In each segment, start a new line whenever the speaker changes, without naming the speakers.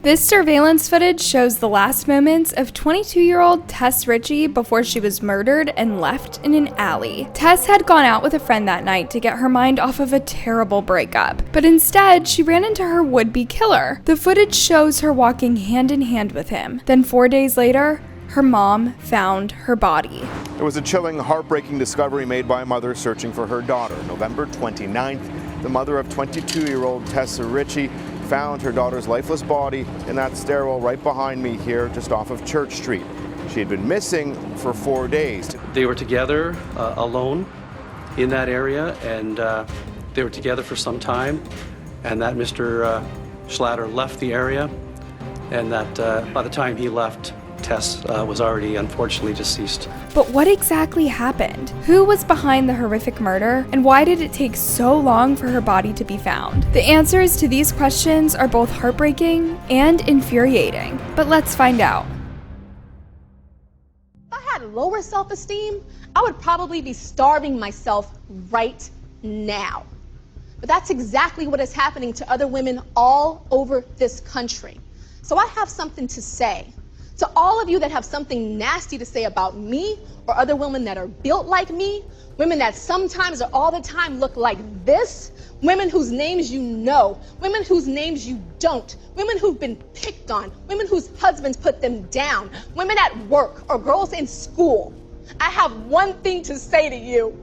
This surveillance footage shows the last moments of 22-year-old Tess Richie before she was murdered and left in an alley. Tess had gone out with a friend that night to get her mind off of a terrible breakup, but instead she ran into her would-be killer. The footage shows her walking hand in hand with him. Then 4 days later, her mom found her body.
It was a chilling, heartbreaking discovery made by a mother searching for her daughter. November 29th, the mother of 22-year-old Tess Richie found her daughter's lifeless body in that stairwell right behind me here, just off of Church Street. She had been missing for 4 days.
They were together alone in that area, and they were together for some time, and that Mr. Schlatter left the area, and that by the time he left, Tess was already unfortunately deceased.
But what exactly happened? Who was behind the horrific murder? And why did it take so long for her body to be found? The answers to these questions are both heartbreaking and infuriating. But let's find out.
If I had lower self-esteem, I would probably be starving myself right now. But that's exactly what is happening to other women all over this country. So I have something to say. To all of you that have something nasty to say about me or other women that are built like me, women that sometimes or all the time look like this, women whose names you know, women whose names you don't, women who've been picked on, women whose husbands put them down, women at work or girls in school, I have one thing to say to you.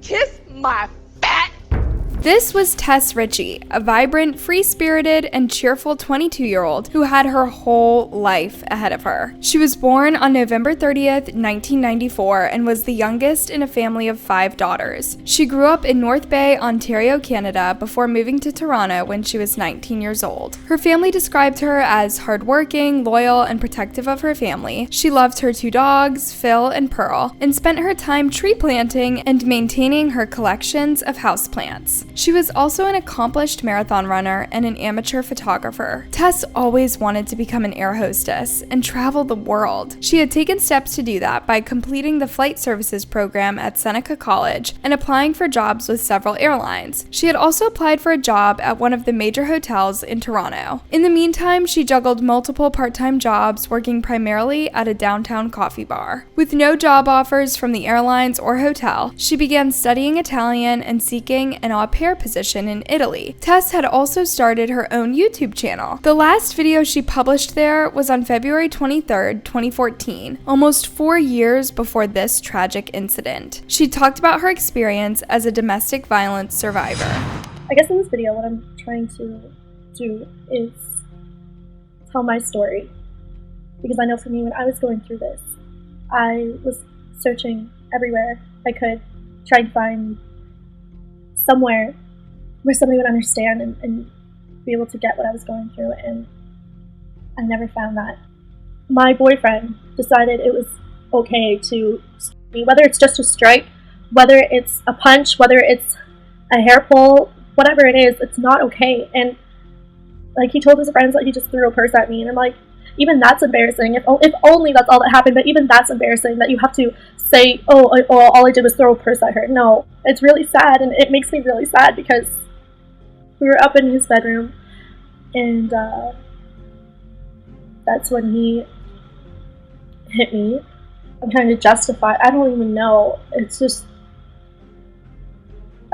Kiss my fat.
This was Tess Richie, a vibrant, free-spirited, and cheerful 22-year-old who had her whole life ahead of her. She was born on November 30th, 1994, and was the youngest in a family of 5 daughters. She grew up in North Bay, Ontario, Canada, before moving to Toronto when she was 19 years old. Her family described her as hardworking, loyal, and protective of her family. She loved her 2 dogs, Phil and Pearl, and spent her time tree planting and maintaining her collections of houseplants. She was also an accomplished marathon runner and an amateur photographer. Tess always wanted to become an air hostess and travel the world. She had taken steps to do that by completing the flight services program at Seneca College and applying for jobs with several airlines. She had also applied for a job at one of the major hotels in Toronto. In the meantime, she juggled multiple part-time jobs, working primarily at a downtown coffee bar. With no job offers from the airlines or hotel, she began studying Italian and seeking an au pair position in Italy. Tess had also started her own YouTube channel. The last video she published there was on February 23rd, 2014, almost 4 years before this tragic incident. She talked about her experience as a domestic violence survivor.
I guess in this video what I'm trying to do is tell my story, because I know for me when I was going through this, I was searching everywhere I could, trying to find somewhere where somebody would understand and be able to get what I was going through, and I never found that. My boyfriend decided it was okay to strike me, whether it's just a strike, whether it's a punch, whether it's a hair pull, whatever it is, it's not okay. And like, he told his friends that he just threw a purse at me, and I'm like, even that's embarrassing. If only that's all that happened, but even that's embarrassing that you have to say, oh, all I did was throw a purse at her. No, it's really sad, and it makes me really sad because we were up in his bedroom, and that's when he hit me. I'm trying to justify, I don't even know. It's just,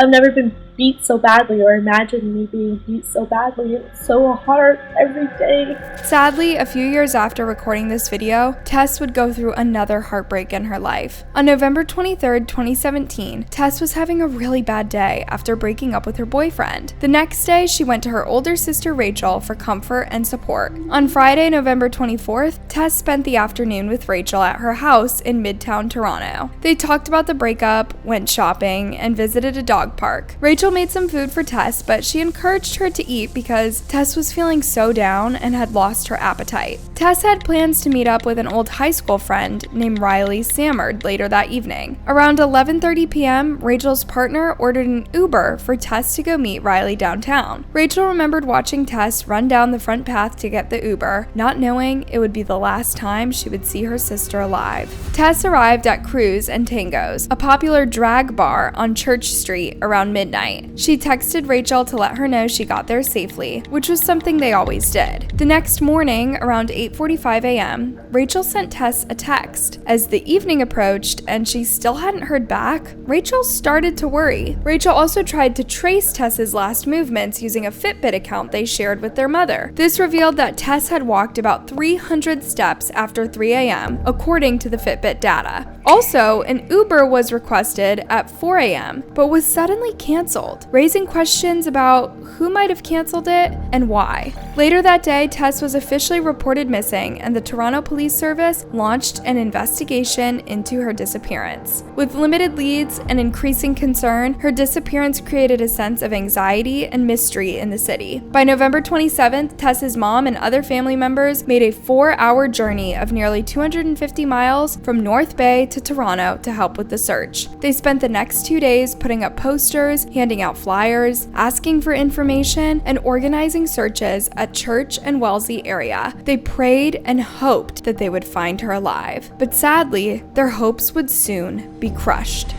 I've never been beat so badly or imagined me being beat so badly. It's so hard every day.
Sadly, a few years after recording this video, Tess would go through another heartbreak in her life. On November 23rd, 2017, Tess was having a really bad day after breaking up with her boyfriend. The next day, she went to her older sister Rachel for comfort and support. On Friday, November 24th, Tess spent the afternoon with Rachel at her house in Midtown Toronto. They talked about the breakup, went shopping, and visited a dog park. Rachel made some food for Tess, but she encouraged her to eat because Tess was feeling so down and had lost her appetite. Tess had plans to meet up with an old high school friend named Riley Samard later that evening. Around 11:30 p.m., Rachel's partner ordered an Uber for Tess to go meet Riley downtown. Rachel remembered watching Tess run down the front path to get the Uber, not knowing it would be the last time she would see her sister alive. Tess arrived at Cruz and Tango's, a popular drag bar on Church Street, around midnight. night. She texted Rachel to let her know she got there safely, which was something they always did. The next morning, around 8:45 a.m., Rachel sent Tess a text. As the evening approached and she still hadn't heard back, Rachel started to worry. Rachel also tried to trace Tess's last movements using a Fitbit account they shared with their mother. This revealed that Tess had walked about 300 steps after 3 a.m., according to the Fitbit data. Also, an Uber was requested at 4 a.m., but was suddenly canceled, raising questions about who might have canceled it and why. Later that day, Tess was officially reported missing, and the Toronto Police Service launched an investigation into her disappearance. With limited leads and increasing concern, her disappearance created a sense of anxiety and mystery in the city. By November 27th, Tess's mom and other family members made a 4-hour journey of nearly 250 miles from North Bay to Toronto to help with the search. They spent the next 2 days putting up posters, handing out flyers, asking for information, and organizing searches at Church and Wellesley area. They prayed and hoped that they would find her alive. But sadly, their hopes would soon be crushed.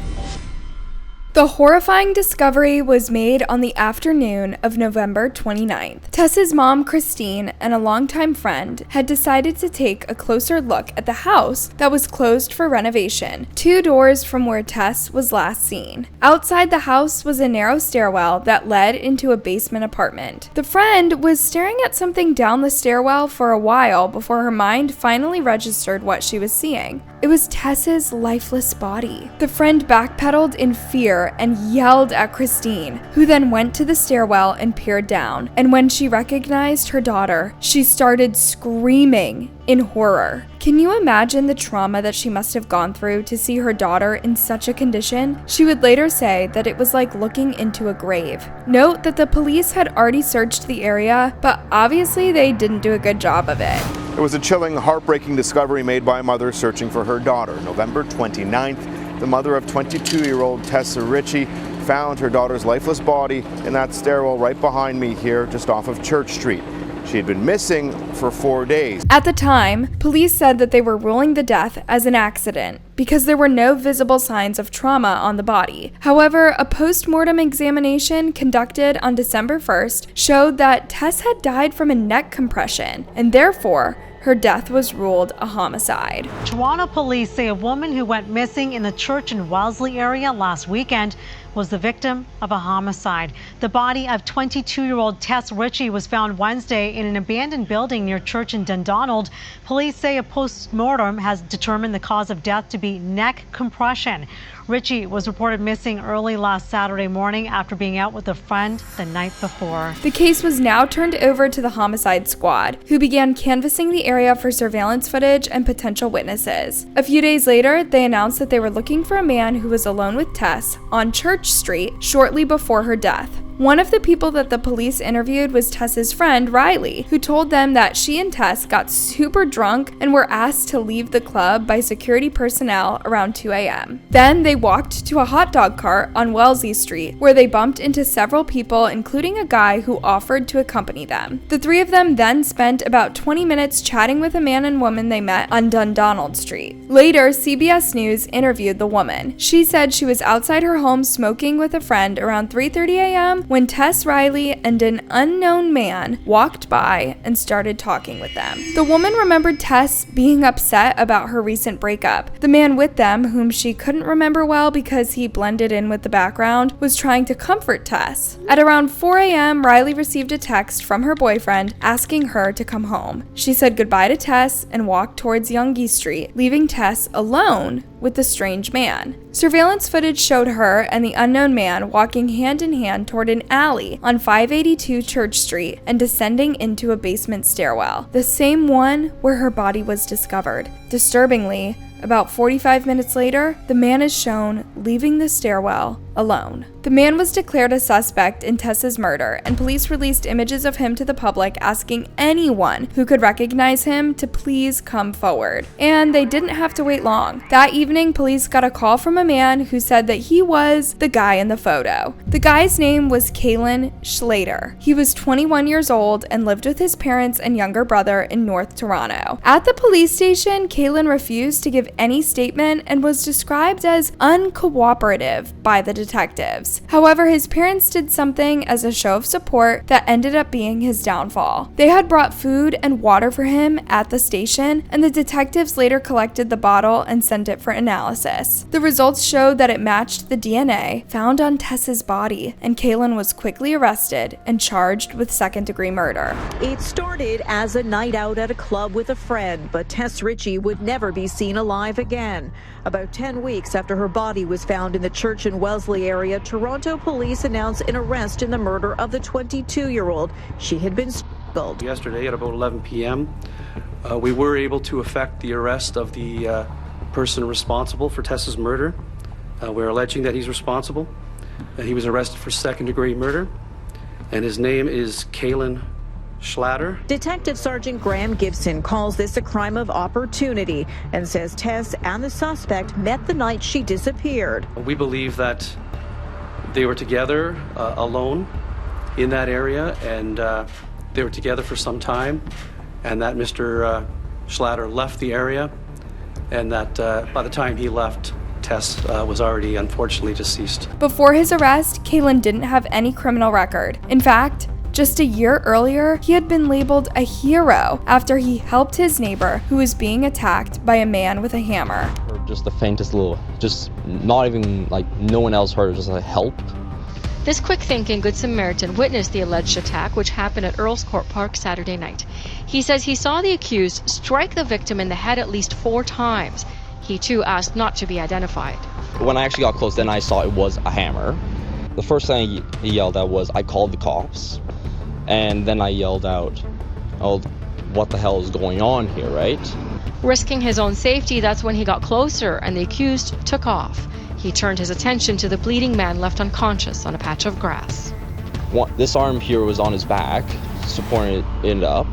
The horrifying discovery was made on the afternoon of November 29th. Tess's mom, Christine, and a longtime friend had decided to take a closer look at the house that was closed for renovation, 2 doors from where Tess was last seen. Outside the house was a narrow stairwell that led into a basement apartment. The friend was staring at something down the stairwell for a while before her mind finally registered what she was seeing. It was Tess's lifeless body. The friend backpedaled in fear and yelled at Christine, who then went to the stairwell and peered down. And when she recognized her daughter, she started screaming in horror. Can you imagine the trauma that she must have gone through to see her daughter in such a condition? She would later say that it was like looking into a grave. Note that the police had already searched the area, but obviously they didn't do a good job of it.
It was a chilling, heartbreaking discovery made by a mother searching for her daughter. November 29th, the mother of 22-year-old Tess Richie found her daughter's lifeless body in that stairwell right behind me here, just off of Church Street. She had been missing for 4 days.
At the time, police said that they were ruling the death as an accident because there were no visible signs of trauma on the body. However, a post-mortem examination conducted on December 1st showed that Tess had died from a neck compression, and therefore, her death was ruled a homicide.
Toronto police say a woman who went missing in the Church and Wellesley area last weekend was the victim of a homicide. The body of 22-year-old Tess Richie was found Wednesday in an abandoned building near Church and Dundonald. Police say a post-mortem has determined the cause of death to be neck compression. Richie was reported missing early last Saturday morning after being out with a friend the night before.
The case was now turned over to the homicide squad, who began canvassing the area for surveillance footage and potential witnesses. A few days later, they announced that they were looking for a man who was alone with Tess on Church Street shortly before her death. One of the people that the police interviewed was Tess's friend, Riley, who told them that she and Tess got super drunk and were asked to leave the club by security personnel around 2 a.m. Then they walked to a hot dog cart on Wellesley Street, where they bumped into several people, including a guy who offered to accompany them. The 3 of them then spent about 20 minutes chatting with a man and woman they met on Dundonald Street. Later, CBS News interviewed the woman. She said she was outside her home smoking with a friend around 3:30 a.m. when Tess, Riley, and an unknown man walked by and started talking with them. The woman remembered Tess being upset about her recent breakup. The man with them, whom she couldn't remember well because he blended in with the background, was trying to comfort Tess. At around 4 a.m., Riley received a text from her boyfriend asking her to come home. She said goodbye to Tess and walked towards Yonge Street, leaving Tess alone with the strange man. Surveillance footage showed her and the unknown man walking hand in hand toward an alley on 582 Church Street and descending into a basement stairwell, the same one where her body was discovered. Disturbingly, about 45 minutes later, the man is shown leaving the stairwell alone. The man was declared a suspect in Tess's murder, and police released images of him to the public asking anyone who could recognize him to please come forward. And they didn't have to wait long. That evening, police got a call from a man who said that he was the guy in the photo. The guy's name was Kalen Schlater. He was 21 years old and lived with his parents and younger brother in North Toronto. At the police station, Kalen refused to give any statement and was described as uncooperative by the detectives. detectives. However, his parents did something as a show of support that ended up being his downfall. They had brought food and water for him at the station, and the detectives later collected the bottle and sent it for analysis. The results showed that it matched the DNA found on Tess's body, and Kaylin was quickly arrested and charged with second-degree murder.
It started as a night out at a club with a friend, but Tess Richie would never be seen alive again. About 10 weeks after her body was found in the Church and Wellesley area, Toronto police announced an arrest in the murder of the 22-year-old. She had been strangled.
Yesterday at about 11 p.m., we were able to effect the arrest of the person responsible for Tess's murder. We're alleging that he's responsible. He was arrested for second-degree murder, and his name is Kaylin Schlatter.
Detective Sergeant Graham Gibson calls this a crime of opportunity and says Tess and the suspect met the night she disappeared.
We believe that they were together alone in that area, and they were together for some time, and that Mr. Schlatter left the area, and that by the time he left, Tess was already unfortunately deceased.
Before his arrest, Kaylin didn't have any criminal record. In fact, just a year earlier, he had been labeled a hero after he helped his neighbor who was being attacked by a man with a hammer.
Or just the faintest little, just not even like no one else heard, just like help.
This quick-thinking Good Samaritan witnessed the alleged attack, which happened at Earls Court Park Saturday night. He says he saw the accused strike the victim in the head at least 4 times. He too asked not to be identified.
When I actually got close, then I saw it was a hammer. The first thing he yelled out was, "I called the cops." And then I yelled out, "Oh, what the hell is going on here," right?
Risking his own safety, that's when he got closer and the accused took off. He turned his attention to the bleeding man left unconscious on a patch of grass.
This arm here was on his back, supporting it up,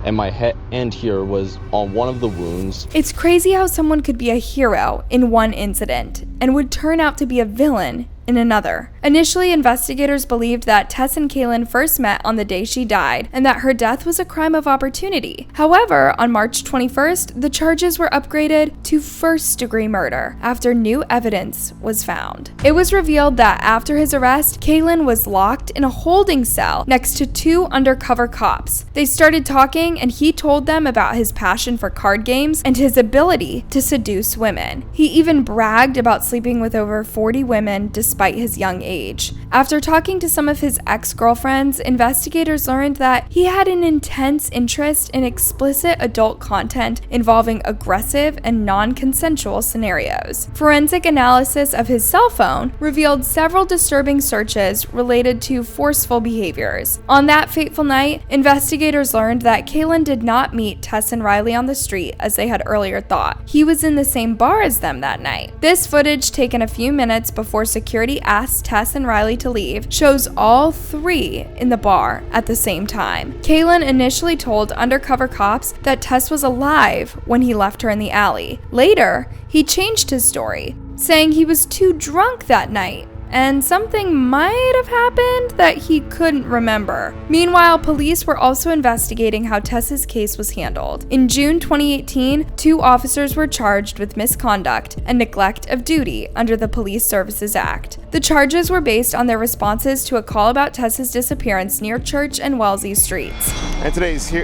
and my hand here was on one of the wounds.
It's crazy how someone could be a hero in one incident and would turn out to be a villain in another. Initially, investigators believed that Tess and Kaylin first met on the day she died and that her death was a crime of opportunity. However, on March 21st, the charges were upgraded to first-degree murder after new evidence was found. It was revealed that after his arrest, Kaylin was locked in a holding cell next to 2 undercover cops. They started talking and he told them about his passion for card games and his ability to seduce women. He even bragged about sleeping with over 40 women despite his young age. After talking to some of his ex-girlfriends, investigators learned that he had an intense interest in explicit adult content involving aggressive and non-consensual scenarios. Forensic analysis of his cell phone revealed several disturbing searches related to forceful behaviors. On that fateful night, investigators learned that Kaylin did not meet Tess and Riley on the street as they had earlier thought. He was in the same bar as them that night. This footage, taken a few minutes before security asked Tess and Riley to leave, shows all 3 in the bar at the same time. Kaylin initially told undercover cops that Tess was alive when he left her in the alley. Later, he changed his story, saying he was too drunk that night and something might have happened that he couldn't remember. Meanwhile, police were also investigating how Tess's case was handled. In June 2018, 2 officers were charged with misconduct and neglect of duty under the Police Services Act. The charges were based on their responses to a call about Tess's disappearance near Church and Wellesley streets.
And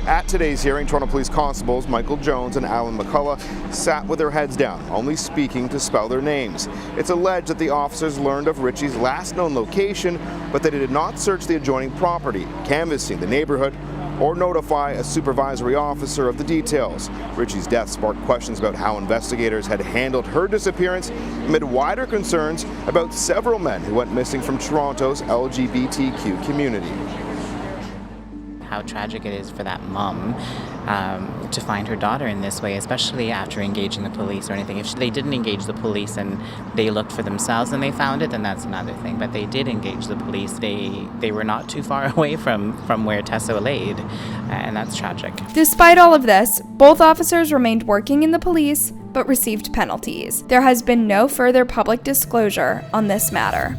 at today's hearing, Toronto Police Constables Michael Jones and Alan McCullough sat with their heads down, only speaking to spell their names. It's alleged that the officers learned of Richie's last known location, but they did not search the adjoining property, canvassing the neighborhood, or notify a supervisory officer of the details. Richie's death sparked questions about how investigators had handled her disappearance amid wider concerns about several men who went missing from Toronto's LGBTQ community.
How tragic it is for that mom to find her daughter in this way, especially after engaging the police or anything. If they didn't engage the police and they looked for themselves and they found it, then that's another thing. But they did engage the police. They were not too far away from where Tessa laid, and that's tragic.
Despite all of this, both officers remained working in the police but received penalties. There has been no further public disclosure on this matter.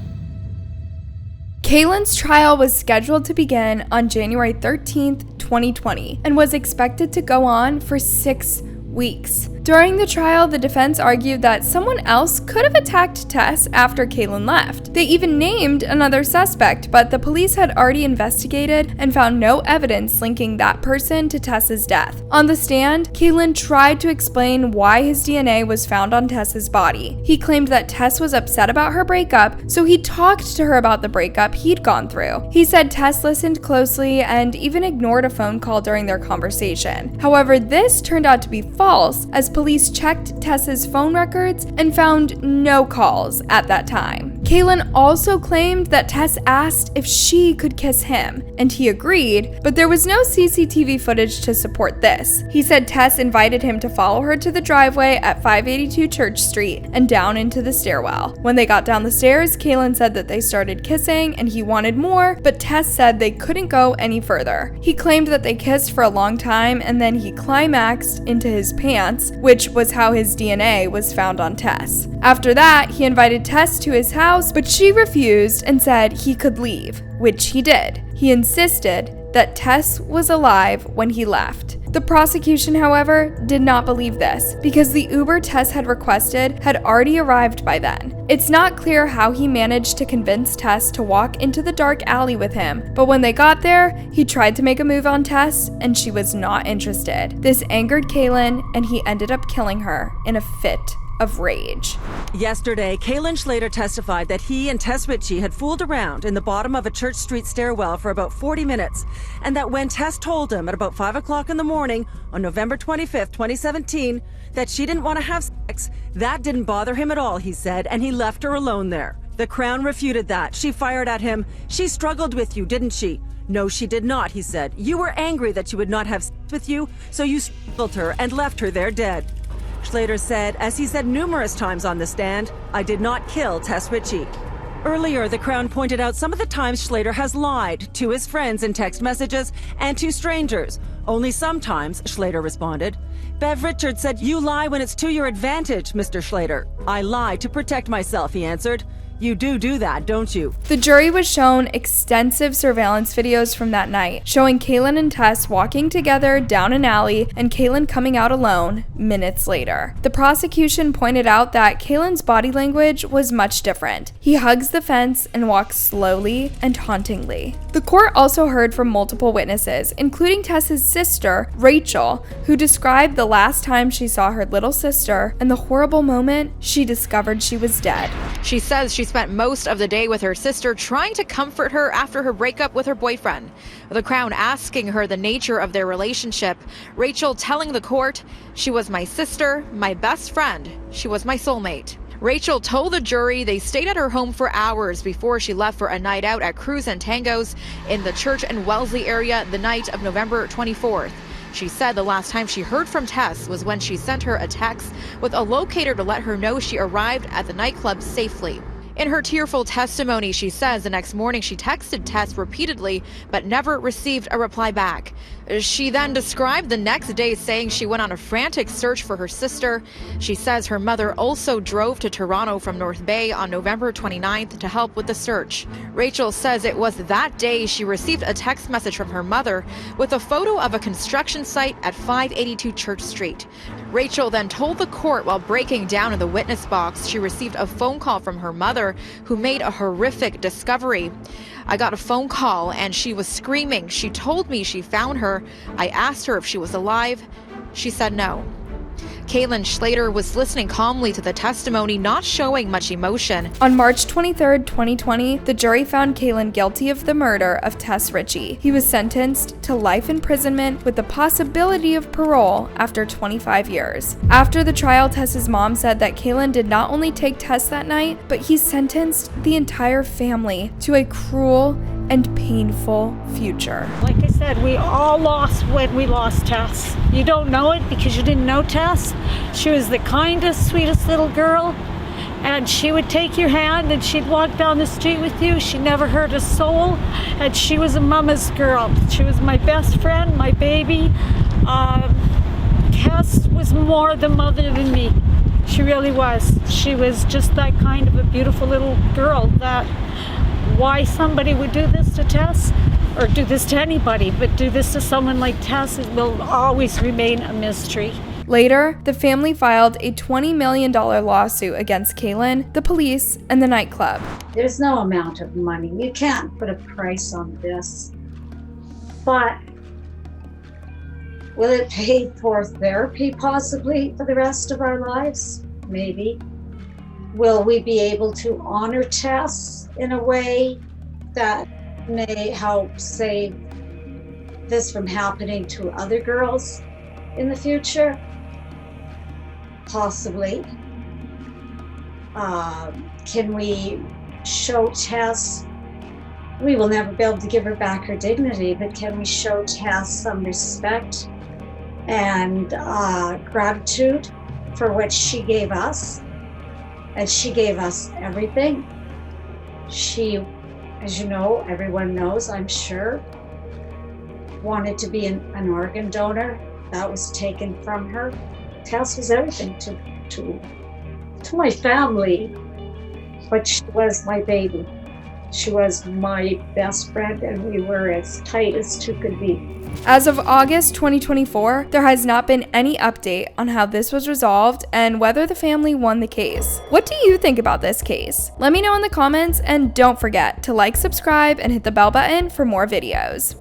Kaylin's trial was scheduled to begin on January 13th, 2020, and was expected to go on for 6 weeks. During the trial, the defense argued that someone else could have attacked Tess after Kaylin left. They even named another suspect, but the police had already investigated and found no evidence linking that person to Tess's death. On the stand, Kaylin tried to explain why his DNA was found on Tess's body. He claimed that Tess was upset about her breakup, so he talked to her about the breakup he'd gone through. He said Tess listened closely and even ignored a phone call during their conversation. However, this turned out to be false, as police checked Tess's phone records and found no calls at that time. Kaylin also claimed that Tess asked if she could kiss him, and he agreed, but there was no CCTV footage to support this. He said Tess invited him to follow her to the driveway at 582 Church Street and down into the stairwell. When they got down the stairs, Kaylin said that they started kissing and he wanted more, but Tess said they couldn't go any further. He claimed that they kissed for a long time and then he climaxed into his pants, which was how his DNA was found on Tess. After that, he invited Tess to his house, but she refused and said he could leave, which he did. He insisted that Tess was alive when he left. The prosecution, however, did not believe this because the Uber Tess had requested had already arrived by then. It's not clear how he managed to convince Tess to walk into the dark alley with him, but when they got there, he tried to make a move on Tess and she was not interested. This angered Kaylin and he ended up killing her in a fit of rage.
Yesterday, Kaylin Schlater testified that he and Tess Richie had fooled around in the bottom of a Church Street stairwell for about 40 minutes, and that when Tess told him at about 5 o'clock in the morning on November 25th, 2017, that she didn't want to have sex, that didn't bother him at all, he said, and he left her alone there. The Crown refuted that. She fired at him. "She struggled with you, didn't she?" "No, she did not," he said. "You were angry that she would not have sex with you, so you strangled her and left her there dead." Schlater said, as he said numerous times on the stand, "I did not kill Tess Richie." Earlier, the Crown pointed out some of the times Schlater has lied to his friends in text messages and to strangers. "Only sometimes," Schlater responded. Bev Richards said, "You lie when it's to your advantage, Mr. Schlater." "I lie to protect myself," he answered. "You do that, don't you?"
The jury was shown extensive surveillance videos from that night, showing Kaylin and Tess walking together down an alley and Kaylin coming out alone minutes later. The prosecution pointed out that Kaylin's body language was much different. He hugs the fence and walks slowly and hauntingly. The court also heard from multiple witnesses, including Tess's sister, Rachel, who described the last time she saw her little sister and the horrible moment she discovered she was dead.
She says she spent most of the day with her sister trying to comfort her after her breakup with her boyfriend. The Crown asking her the nature of their relationship. Rachel telling the court, "She was my sister, my best friend. She was my soulmate." Rachel told the jury they stayed at her home for hours before she left for a night out at Cruise and Tangos in the Church and Wellesley area the night of November 24th. She said the last time she heard from Tess was when she sent her a text with a locator to let her know she arrived at the nightclub safely. In her tearful testimony, she says the next morning she texted Tess repeatedly but never received a reply back. She then described the next day saying she went on a frantic search for her sister. She says her mother also drove to Toronto from North Bay on November 29th to help with the search. Rachel says it was that day she received a text message from her mother with a photo of a construction site at 582 Church Street. Rachel then told the court while breaking down in the witness box she received a phone call from her mother who made a horrific discovery. "I got a phone call and she was screaming. She told me she found her. I asked her if she was alive. She said no." Kaylin Schlater was listening calmly to the testimony, not showing much emotion.
On March 23, 2020, the jury found Kaylin guilty of the murder of Tess Richie. He was sentenced to life imprisonment with the possibility of parole after 25 years. After the trial, Tess's mom said that Kaylin did not only take Tess that night, but he sentenced the entire family to a cruel and painful future.
Like I said, we all lost when we lost Tess. You don't know it because you didn't know Tess. She was the kindest, sweetest little girl, and she would take your hand and she'd walk down the street with you. She never hurt a soul, and she was a mama's girl. She was my best friend, my baby. Tess was more the mother than me. She really was. She was just that kind of a beautiful little girl. That why somebody would do this to Tess, or do this to anybody, but do this to someone like Tess, it will always remain a mystery.
Later, the family filed a $20 million lawsuit against Kaylin, the police, and the nightclub.
There's no amount of money. You can't put a price on this. But will it pay for therapy possibly for the rest of our lives? Maybe. Will we be able to honor Tess in a way that may help save this from happening to other girls in the future? Possibly. Can we show Tess, we will never be able to give her back her dignity, but can we show Tess some respect and gratitude for what she gave us? And she gave us everything. She, as you know, everyone knows, I'm sure, wanted to be an organ donor. That was taken from her. Tess was everything to my family, but she was my baby. She was my best friend, and we were as tight as two could be.
As of August 2024, there has not been any update on how this was resolved and whether the family won the case. What do you think about this case? Let me know in the comments, and don't forget to like, subscribe, and hit the bell button for more videos.